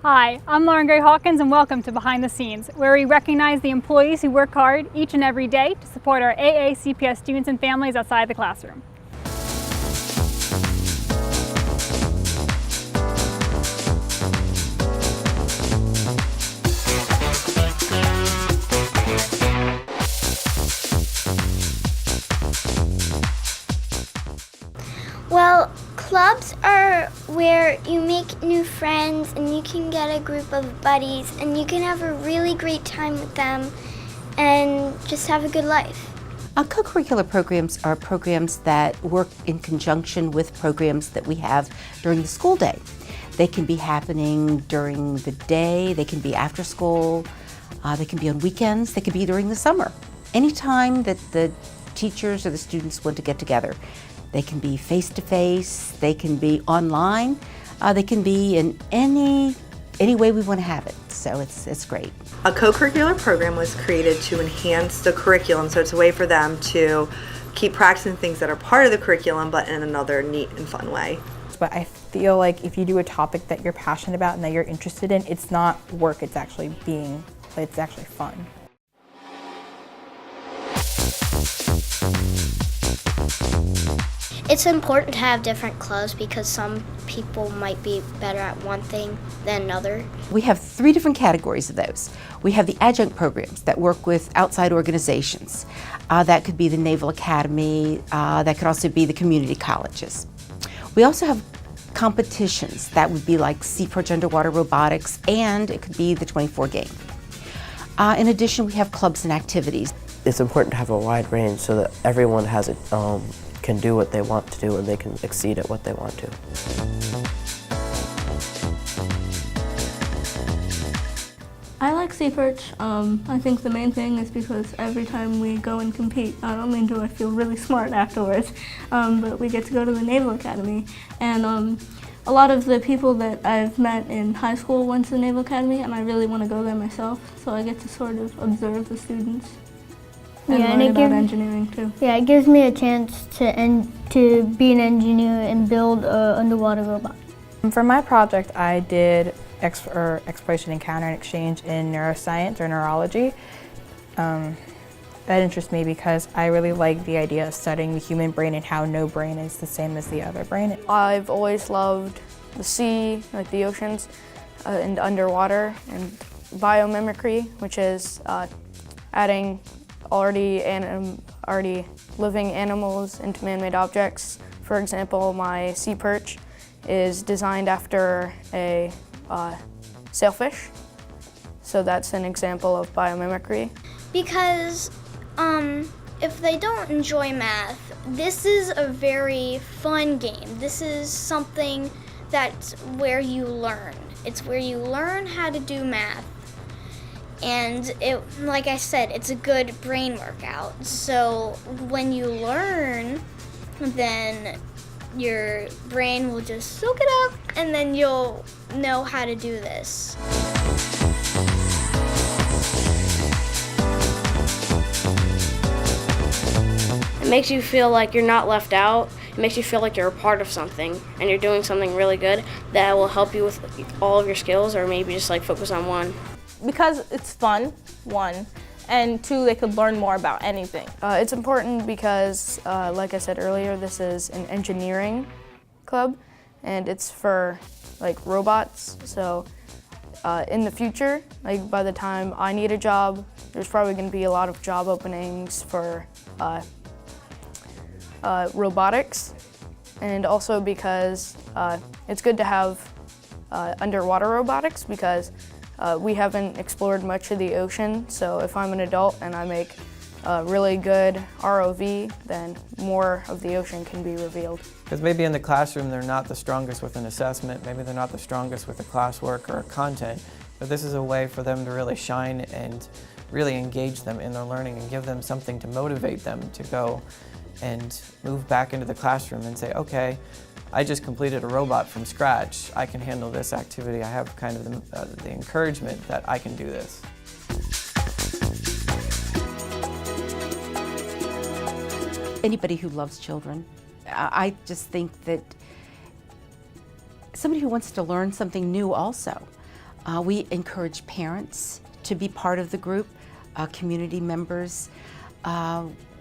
Hi, I'm Lauren Gray Hawkins and welcome to Behind the Scenes, where we recognize the employees who work hard each and every day to support our AACPS students and families outside the classroom. Well, clubs are where you make new friends and you can get a group of buddies and you can have a really great time with them and just have a good life. Co-curricular programs are programs that work in conjunction with programs that we have during the school day. They can be happening during the day, they can be after school, they can be on weekends, they can be during the summer. Anytime that the teachers or the students want to get together. They can be face-to-face, they can be online, they can be in any way we want to have it, so it's great. A co-curricular program was created to enhance the curriculum, so it's a way for them to keep practicing things that are part of the curriculum but in another neat and fun way. But I feel like if you do a topic that you're passionate about and that you're interested in, it's not work, it's actually fun. It's important to have different clubs because some people might be better at one thing than another. We have 3 different categories of those. We have the adjunct programs that work with outside organizations. That could be the Naval Academy, that could also be the community colleges. We also have competitions that would be like Seaperch underwater robotics, and it could be the 24 game. In addition, we have clubs and activities. It's important to have a wide range so that everyone has can do what they want to do and they can exceed at what they want to. I like Seaperch. I think the main thing is because every time we go and compete, not only do I feel really smart afterwards, but we get to go to the Naval Academy. And a lot of the people that I've met in high school went to the Naval Academy, and I really want to go there myself, so I get to sort of observe the students. And learn about engineering too. Yeah, it gives me a chance to be an engineer and build an underwater robot. For my project, I did exploration, encounter, and exchange in neuroscience or neurology. That interests me because I really like the idea of studying the human brain and how no brain is the same as the other brain. I've always loved the sea, like the oceans, and underwater, and biomimicry, which is adding already living animals into man-made objects. For example, my sea perch is designed after a sailfish, so that's an example of biomimicry. Because if they don't enjoy math, this is a very fun game. This is something that's where you learn. It's where you learn how to do math. And like I said, it's a good brain workout. So when you learn, then your brain will just soak it up and then you'll know how to do this. It makes you feel like you're not left out. It makes you feel like you're a part of something and you're doing something really good that will help you with all of your skills, or maybe just like focus on one. Because it's fun, 1, and 2, they could learn more about anything. It's important because, like I said earlier, this is an engineering club, and it's for like robots. So in the future, like by the time I need a job, there's probably going to be a lot of job openings for robotics, and also because it's good to have underwater robotics because we haven't explored much of the ocean, so if I'm an adult and I make a really good ROV, then more of the ocean can be revealed. Because maybe in the classroom they're not the strongest with an assessment, maybe they're not the strongest with the classwork or content, but this is a way for them to really shine and really engage them in their learning and give them something to motivate them to go and move back into the classroom and say, okay, I just completed a robot from scratch. I can handle this activity. I have kind of the encouragement that I can do this. Anybody who loves children, I just think that somebody who wants to learn something new also. We encourage parents to be part of the group, community members.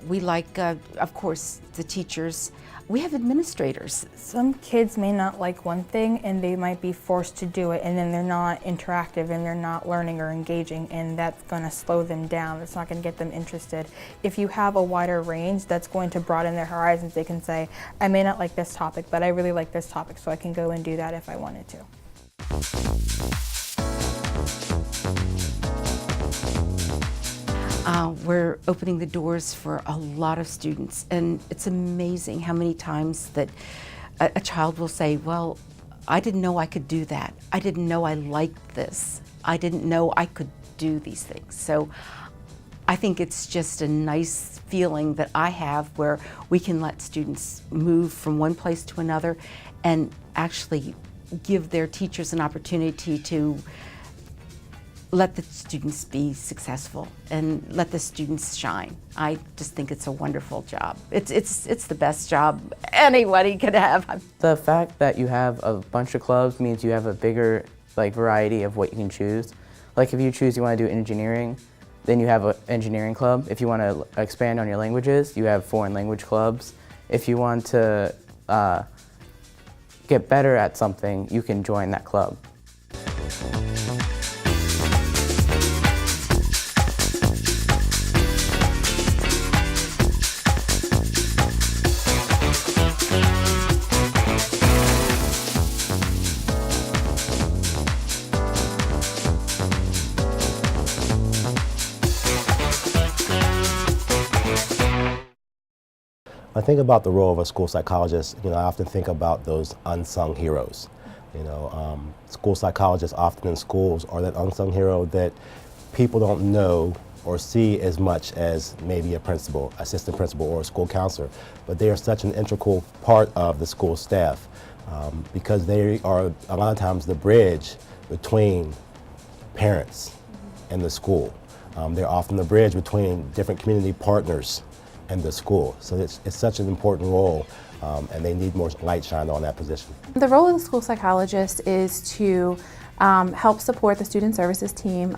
We like, of course, the teachers. We have administrators. Some kids may not like one thing and they might be forced to do it, and then they're not interactive and they're not learning or engaging, and that's going to slow them down. It's not going to get them interested. If you have a wider range, that's going to broaden their horizons. They can say, I may not like this topic, but I really like this topic, so I can go and do that if I wanted to. We're opening the doors for a lot of students, and it's amazing how many times that a child will say, well, I didn't know I could do that. I didn't know I liked this. I didn't know I could do these things. So I think it's just a nice feeling that I have where we can let students move from one place to another and actually give their teachers an opportunity to let the students be successful and let the students shine. I just think it's a wonderful job. It's the best job anybody could have. The fact that you have a bunch of clubs means you have a bigger variety of what you can choose. Like if you choose you want to do engineering, then you have an engineering club. If you want to expand on your languages, you have foreign language clubs. If you want to get better at something, you can join that club. When I think about the role of a school psychologist, I often think about those unsung heroes. School psychologists often in schools are that unsung hero that people don't know or see as much as maybe a principal, assistant principal, or a school counselor. But they are such an integral part of the school staff because they are a lot of times the bridge between parents and the school. They're often the bridge between different community partners and the school. So it's such an important role, and they need more light shined on that position. The role of the school psychologist is to help support the student services team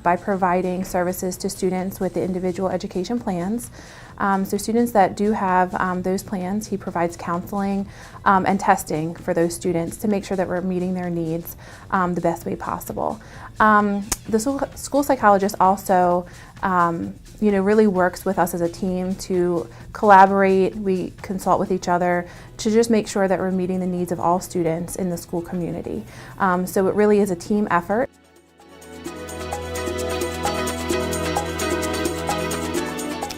by providing services to students with the individual education plans. So students that do have those plans, he provides counseling and testing for those students to make sure that we're meeting their needs the best way possible. The school psychologist also really works with us as a team to collaborate. We consult with each other to just make sure that we're meeting the needs of all students in the school community. So it really is a team effort.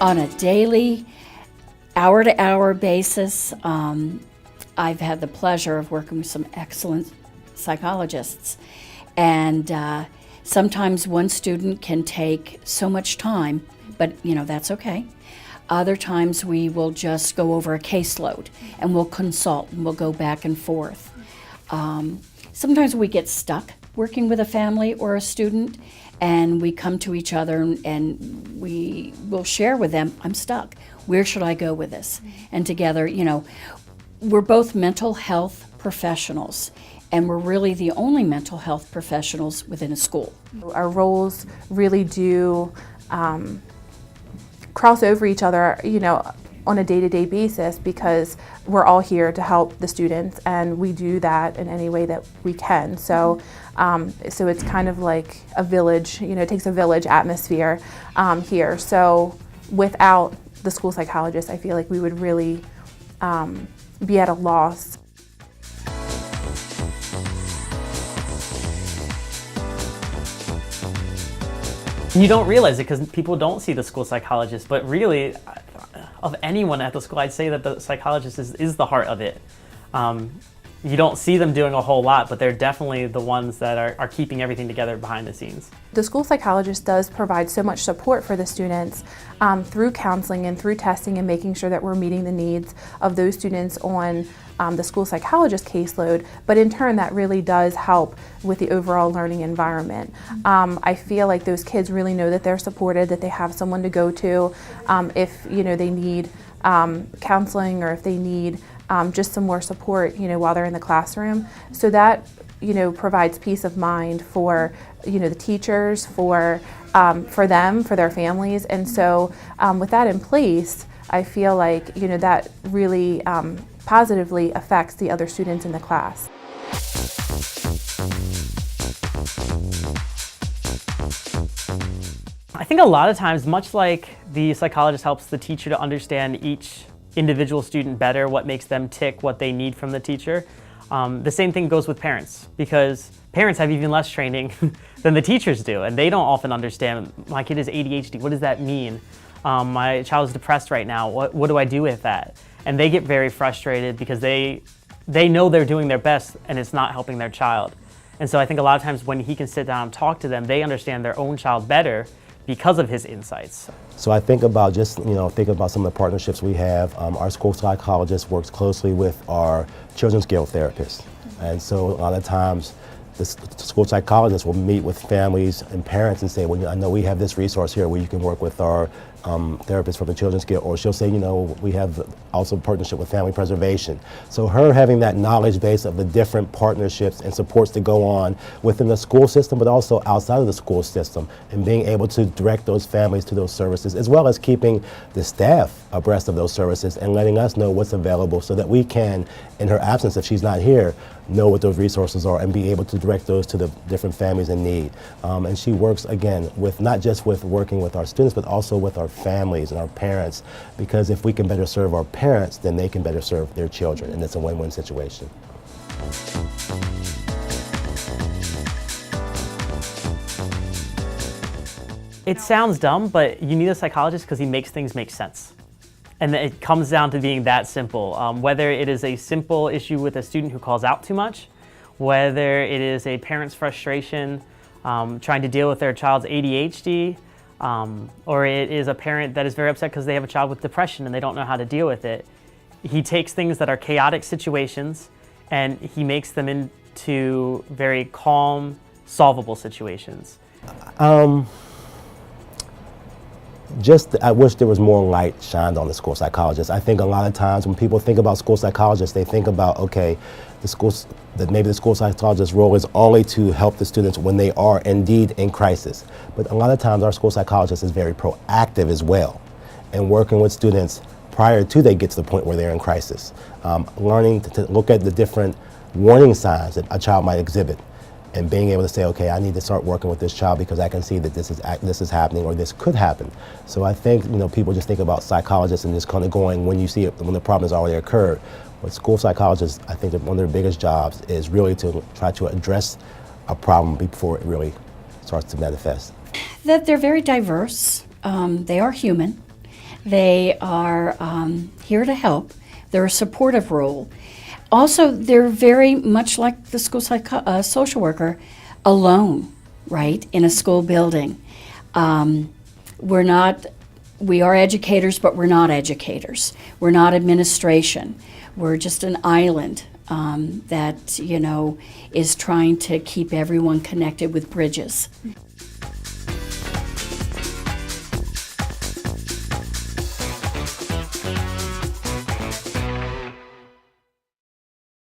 On a daily, hour-to-hour basis, I've had the pleasure of working with some excellent psychologists. And sometimes one student can take so much time, but that's okay. Other times we will just go over a caseload and we'll consult and we'll go back and forth. Sometimes we get stuck working with a family or a student, and we come to each other and we will share with them, I'm stuck. Where should I go with this? And together, we're both mental health professionals, and we're really the only mental health professionals within a school. Our roles really do cross over each other, on a day-to-day basis, because we're all here to help the students, and we do that in any way that we can. So it's kind of like a village, it takes a village atmosphere here. So without the school psychologist, I feel like we would really be at a loss. You don't realize it because people don't see the school psychologist, but really, of anyone at the school, I'd say that the psychologist is the heart of it. You don't see them doing a whole lot, but they're definitely the ones that are keeping everything together behind the scenes. The school psychologist does provide so much support for the students through counseling and through testing and making sure that we're meeting the needs of those students on the school psychologist caseload, but in turn that really does help with the overall learning environment. I feel like those kids really know that they're supported, that they have someone to go to if they need counseling or if they need just some more support while they're in the classroom. So that provides peace of mind for, the teachers, for them, for their families. And so with that in place, I feel like, that really positively affects the other students in the class. I think a lot of times, much like the psychologist helps the teacher to understand each individual student better, what makes them tick, what they need from the teacher, the same thing goes with parents, because parents have even less training than the teachers do, and they don't often understand, my kid is ADHD, what does that mean? My child is depressed right now, what do I do with that? And they get very frustrated because they know they're doing their best and it's not helping their child. And so I think a lot of times when he can sit down and talk to them, they understand their own child better because of his insights. So I think about think about some of the partnerships we have. Our school psychologist works closely with our children's guild therapists. And so a lot of times the school psychologist will meet with families and parents and say, well, I know we have this resource here where you can work with our therapist from the Children's Guild, or she'll say, we have also a partnership with Family Preservation. So her having that knowledge base of the different partnerships and supports that go on within the school system, but also outside of the school system, and being able to direct those families to those services, as well as keeping the staff abreast of those services and letting us know what's available so that we can, in her absence, if she's not here, know what those resources are and be able to direct those to the different families in need. And she works, again, with not just with working with our students, but also with our families and our parents, because if we can better serve our parents, then they can better serve their children, and it's a win-win situation. It sounds dumb, but you need a psychologist because he makes things make sense. And it comes down to being that simple. Whether it is a simple issue with a student who calls out too much, whether it is a parent's frustration trying to deal with their child's ADHD, or it is a parent that is very upset because they have a child with depression and they don't know how to deal with it. He takes things that are chaotic situations and he makes them into very calm, solvable situations. I wish there was more light shined on the school psychologist. I think a lot of times when people think about school psychologists, they think about, okay, maybe the school psychologist's role is only to help the students when they are indeed in crisis. But a lot of times our school psychologist is very proactive as well, and working with students prior to they get to the point where they're in crisis. Learning to look at the different warning signs that a child might exhibit, and being able to say, okay, I need to start working with this child because I can see that this is happening or this could happen. So I think people just think about psychologists and just kind of going when you see it, when the problem has already occurred. But school psychologists, I think that one of their biggest jobs is really to try to address a problem before it really starts to manifest. That they're very diverse. They are human. They are here to help. They're a supportive role. Also, they're very much like the school social worker, alone, right, in a school building. We are educators, but we're not educators. We're not administration. We're just an island that, is trying to keep everyone connected with bridges.